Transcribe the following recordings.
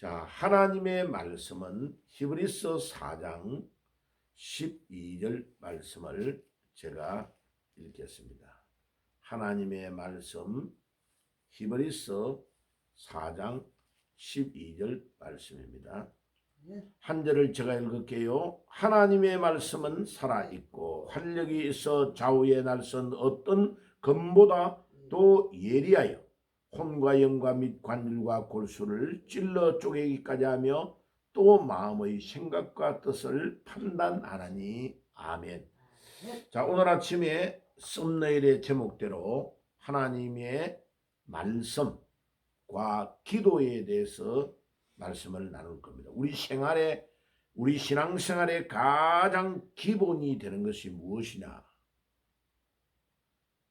자, 하나님의 말씀은 히브리서 4장 12절 말씀을 제가 읽겠습니다. 하나님의 말씀 히브리서 4장 12절 말씀입니다. 한 절을 제가 읽을게요. 하나님의 말씀은 살아있고 활력이 있어 좌우에 날선 어떤 검보다 또 예리하여 혼과 영과 및 관절과 골수를 찔러 쪼개기까지 하며 또 마음의 생각과 뜻을 판단하나니. 아멘. 자, 오늘 아침에 썸네일의 제목대로 하나님의 말씀과 기도에 대해서 말씀을 나눌 겁니다. 우리 신앙생활의 가장 기본이 되는 것이 무엇이냐?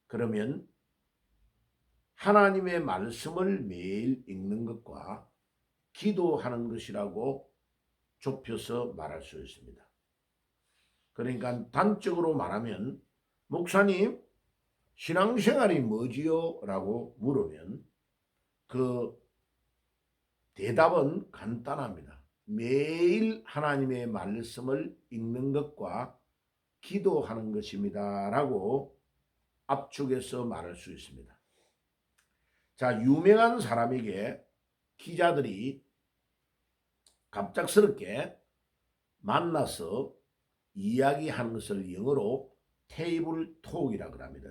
그러면 하나님의 말씀을 매일 읽는 것과 기도하는 것이라고 좁혀서 말할 수 있습니다. 그러니까 단적으로 말하면, 목사님, 신앙생활이 뭐지요? 라고 물으면 그 대답은 간단합니다. 매일 하나님의 말씀을 읽는 것과 기도하는 것입니다. 라고 압축해서 말할 수 있습니다. 자, 유명한 사람에게 기자들이 갑작스럽게 만나서 이야기하는 것을 영어로 테이블 톡이라고 합니다.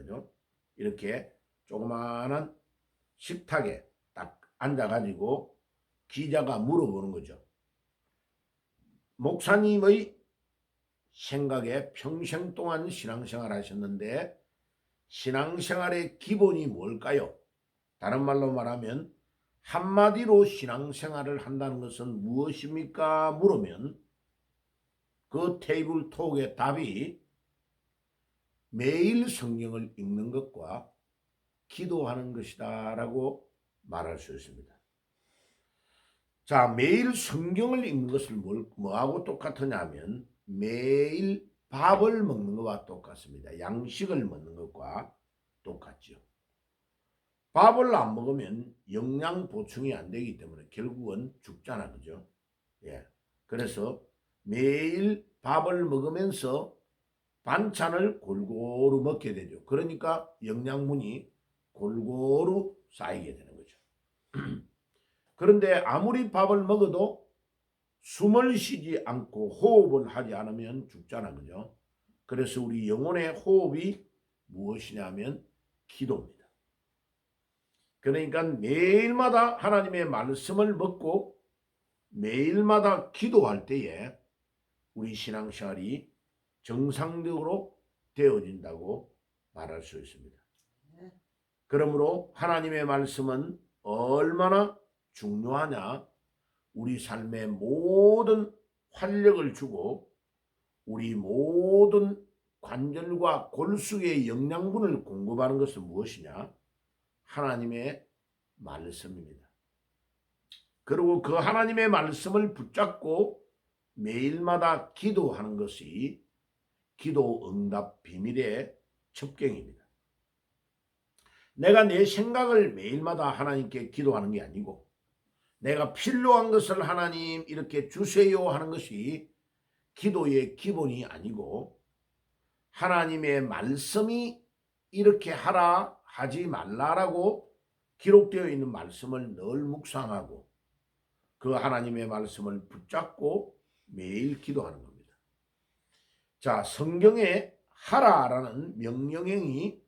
이렇게 조그마한 식탁에 딱 앉아가지고 기자가 물어보는 거죠. 목사님의 생각에 평생 동안 신앙생활 하셨는데 신앙생활의 기본이 뭘까요? 다른 말로 말하면 한마디로 신앙생활을 한다는 것은 무엇입니까? 물으면 그 테이블 톡의 답이 매일 성경을 읽는 것과 기도하는 것이다 라고 말할 수 있습니다. 자, 매일 성경을 읽는 것을 뭐하고 똑같으냐면 매일 밥을 먹는 것과 똑같습니다. 양식을 먹는 것과 똑같죠. 밥을 안 먹으면 영양 보충이 안 되기 때문에 결국은 죽잖아, 그죠? 예. 그래서 매일 밥을 먹으면서 반찬을 골고루 먹게 되죠. 그러니까 영양분이 골고루 쌓이게 되는 거죠. 그런데 아무리 밥을 먹어도 숨을 쉬지 않고 호흡을 하지 않으면 죽잖아, 그죠? 그래서 우리 영혼의 호흡이 무엇이냐면 기도입니다. 그러니까 매일마다 하나님의 말씀을 먹고 매일마다 기도할 때에 우리 신앙생활이 정상적으로 되어진다고 말할 수 있습니다. 그러므로 하나님의 말씀은 얼마나 중요하냐? 우리 삶의 모든 활력을 주고 우리 모든 관절과 골수의 영양분을 공급하는 것은 무엇이냐? 하나님의 말씀입니다. 그리고 그 하나님의 말씀을 붙잡고 매일마다 기도하는 것이 기도 응답 비밀의 첩경입니다. 내가 내 생각을 매일마다 하나님께 기도하는 게 아니고 내가 필요한 것을 하나님 이렇게 주세요 하는 것이 기도의 기본이 아니고 하나님의 말씀이 이렇게 하라 하지 말라라고 기록되어 있는 말씀을 늘 묵상하고 그 하나님의 말씀을 붙잡고 매일 기도하는 겁니다. 자, 성경에 하라라는 명령형이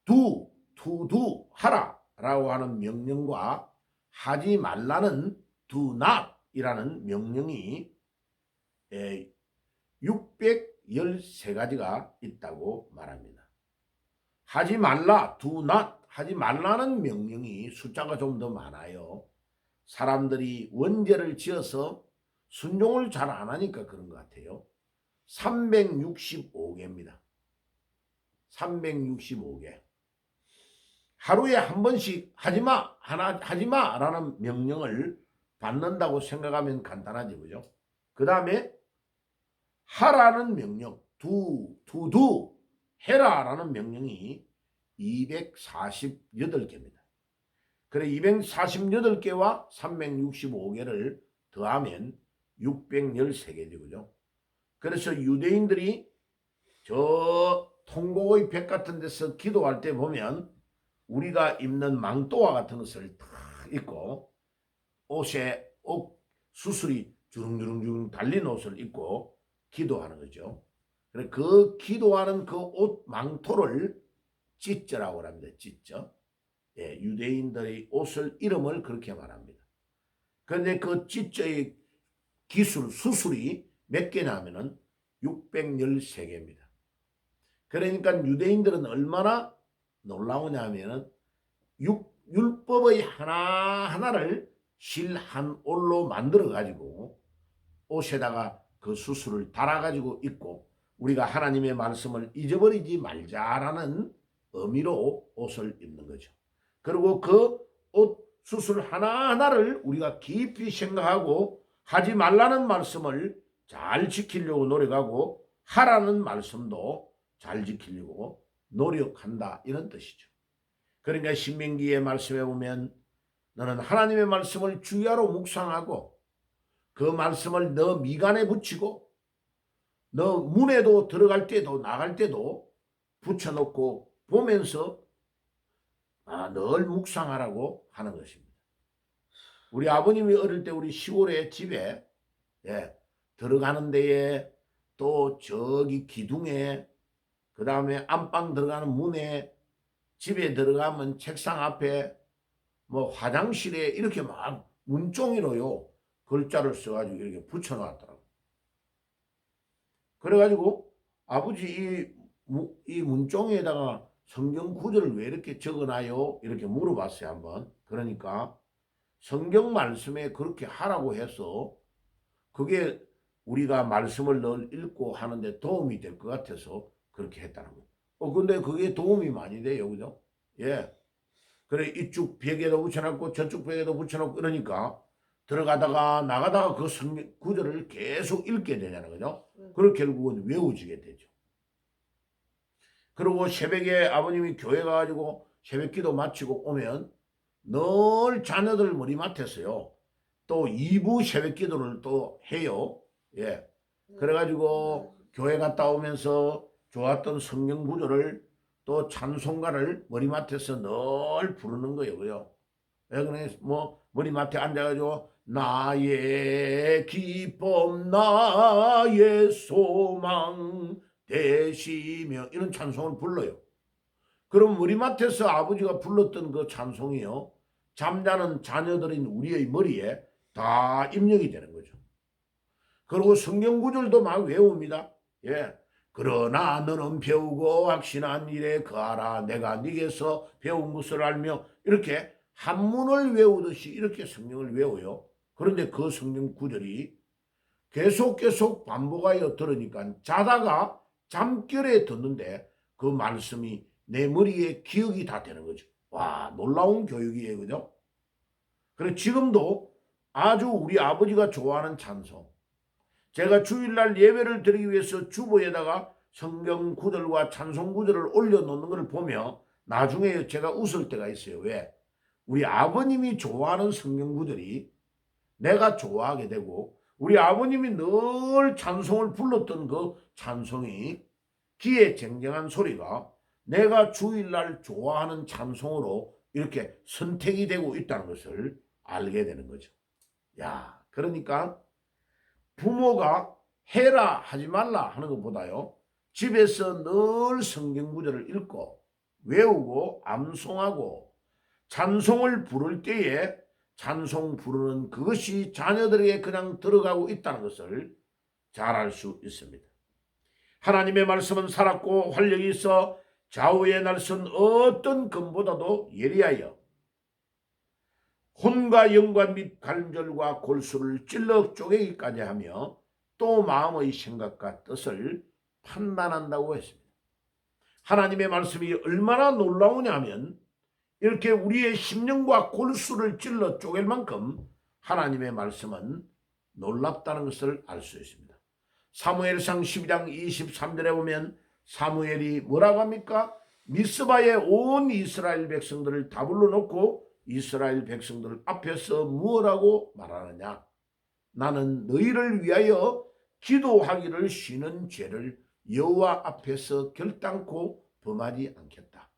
두 하라라고 하는 명령과 하지 말라는 do not이라는 명령이 613가지가 있다고 말합니다. 하지 말라, do not, 하지 말라는 명령이 숫자가 좀 더 많아요. 사람들이 원죄를 지어서 순종을 잘 안 하니까 그런 것 같아요. 365개입니다. 365개. 하루에 한 번씩 하지마, 하지마라는 명령을 받는다고 생각하면 간단하죠, 그죠? 그 다음에 하라는 명령, do, 해라라는 명령이 248개입니다. 그래 248개와 365개를 더하면 613개죠. 그죠? 그래서 유대인들이 저 통곡의 벽 같은 데서 기도할 때 보면 우리가 입는 망토와 같은 것을 탁 입고 옷에 옷 수술이 주릉주릉주릉 달린 옷을 입고 기도하는 거죠. 그래 그 기도하는 그 옷 망토를 찢저라고 합니다. 찢저. 예, 유대인들의 옷을 이름을 그렇게 말합니다. 그런데 그 찢저의 기술 수술이 몇 개냐 하면은 613개입니다. 그러니까 유대인들은 얼마나 놀라우냐 하면은 율법의 하나하나를 실 한 올로 만들어 가지고 옷에다가 그 수술을 달아 가지고 입고 우리가 하나님의 말씀을 잊어버리지 말자라는 의미로 옷을 입는 거죠. 그리고 그 옷 수술 하나하나를 우리가 깊이 생각하고 하지 말라는 말씀을 잘 지키려고 노력하고 하라는 말씀도 잘 지키려고 노력한다 이런 뜻이죠. 그러니까 신명기의 말씀에 보면 너는 하나님의 말씀을 주야로 묵상하고 그 말씀을 너 미간에 붙이고 너 문에도 들어갈 때도 나갈 때도 붙여놓고 보면서 늘 묵상하라고 하는 것입니다. 우리 아버님이 어릴 때 우리 시골에 집에 들어가는 데에 또 저기 기둥에 그 다음에 안방 들어가는 문에 집에 들어가면 책상 앞에 뭐 화장실에 이렇게 막 문종이로요 글자를 써가지고 이렇게 붙여놨더라고. 그래가지고 아버지 이 문종에다가 성경 구절을 왜 이렇게 적어놔요? 이렇게 물어봤어요 한번. 그러니까 성경 말씀에 그렇게 하라고 해서 그게 우리가 말씀을 늘 읽고 하는데 도움이 될 것 같아서 그렇게 했다는 거예요. 근데 그게 도움이 많이 돼요. 그죠? 예. 그래 이쪽 벽에도 붙여놓고 저쪽 벽에도 붙여놓고 그러니까 들어가다가 나가다가 그 성경 구절을 계속 읽게 되잖아요. 그죠? 그리고 결국은 외워지게 되죠. 그리고 새벽에 아버님이 교회 가가지고 새벽 기도 마치고 오면 늘 자녀들 머리맡에서요. 또 2부 새벽 기도를 또 해요. 예. 그래가지고 교회 갔다 오면서 좋았던 성경 구절을 또 찬송가를 머리맡에서 늘 부르는 거예요. 예, 그래 뭐 머리맡에 앉아가지고 나의 기쁨 나의 소망 되시며 이런 찬송을 불러요. 그럼 머리맡에서 아버지가 불렀던 그 찬송이요. 잠자는 자녀들인 우리의 머리에 다 입력이 되는 거죠. 그리고 성경 구절도 막 외웁니다. 예. 그러나 너는 배우고 확신한 일에 거하라. 내가 네게서 배운 것을 알며 이렇게 한문을 외우듯이 이렇게 성경을 외워요. 그런데 그 성경 구절이 계속 반복하여 들으니까 자다가 잠결에 듣는데 그 말씀이 내 머리에 기억이 다 되는 거죠. 와, 놀라운 교육이에요. 그죠? 그래 지금도 아주 우리 아버지가 좋아하는 찬송. 제가 주일날 예배를 드리기 위해서 주보에다가 성경 구절과 찬송 구절을 올려놓는 것을 보며 나중에 제가 웃을 때가 있어요. 왜? 우리 아버님이 좋아하는 성경 구절이 내가 좋아하게 되고 우리 아버님이 늘 찬송을 불렀던 그 찬송이 귀에 쟁쟁한 소리가 내가 주일날 좋아하는 찬송으로 이렇게 선택이 되고 있다는 것을 알게 되는 거죠. 야, 그러니까 부모가 해라 하지 말라 하는 것보다요. 집에서 늘 성경 구절을 읽고 외우고 암송하고 찬송을 부를 때에 찬송 부르는 그것이 자녀들에게 그냥 들어가고 있다는 것을 잘 알 수 있습니다. 하나님의 말씀은 살았고 활력이 있어 좌우의 날선 어떤 금보다도 예리하여 혼과 영과 및 관절과 골수를 찔러 쪼개기까지 하며 또 마음의 생각과 뜻을 판단한다고 했습니다. 하나님의 말씀이 얼마나 놀라우냐 하면 이렇게 우리의 심령과 골수를 찔러 쪼갤 만큼 하나님의 말씀은 놀랍다는 것을 알 수 있습니다. 사무엘상 12장 23절에 보면 사무엘이 뭐라고 합니까? 미스바에 온 이스라엘 백성들을 다 불러놓고 이스라엘 백성들 앞에서 무엇라고 말하느냐? 나는 너희를 위하여 기도하기를 쉬는 죄를 여호와 앞에서 결단코 범하지 않겠다.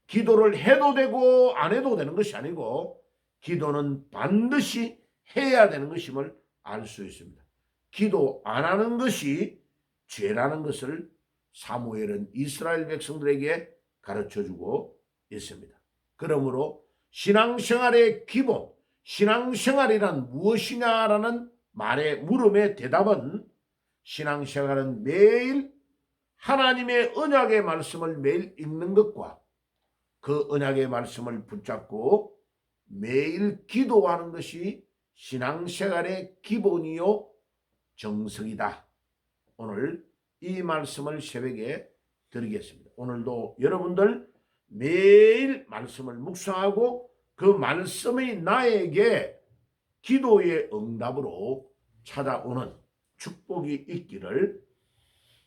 기도를 해도 되고 안 해도 되는 것이 아니고 기도는 반드시 해야 되는 것임을 알 수 있습니다. 기도 안 하는 것이 죄라는 것을 사무엘은 이스라엘 백성들에게 가르쳐주고 있습니다. 그러므로 신앙생활의 기본, 신앙생활이란 무엇이냐라는 말의 물음의 대답은 신앙생활은 매일 하나님의 언약의 말씀을 매일 읽는 것과 그 언약의 말씀을 붙잡고 매일 기도하는 것이 신앙생활의 기본이요 정석이다. 오늘 이 말씀을 새벽에 드리겠습니다. 오늘도 여러분들 매일 말씀을 묵상하고 그 말씀이 나에게 기도의 응답으로 찾아오는 축복이 있기를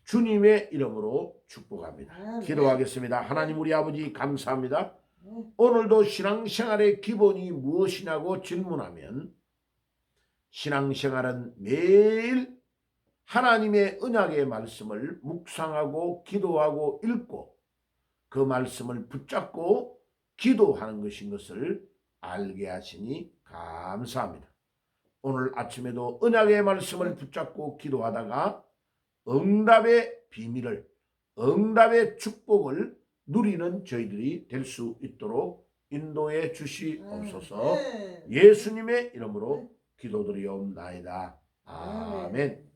주님의 이름으로 축복합니다. 기도하겠습니다. 하나님 우리 아버지 감사합니다. 오늘도 신앙생활의 기본이 무엇이냐고 질문하면 신앙생활은 매일 하나님의 언약의 말씀을 묵상하고 기도하고 읽고 그 말씀을 붙잡고 기도하는 것인 것을 알게 하시니 감사합니다. 오늘 아침에도 언약의 말씀을 붙잡고 기도하다가 응답의 비밀을, 응답의 축복을 누리는 저희들이 될 수 있도록 인도해 주시옵소서. 예수님의 이름으로 기도드리옵나이다. 아멘.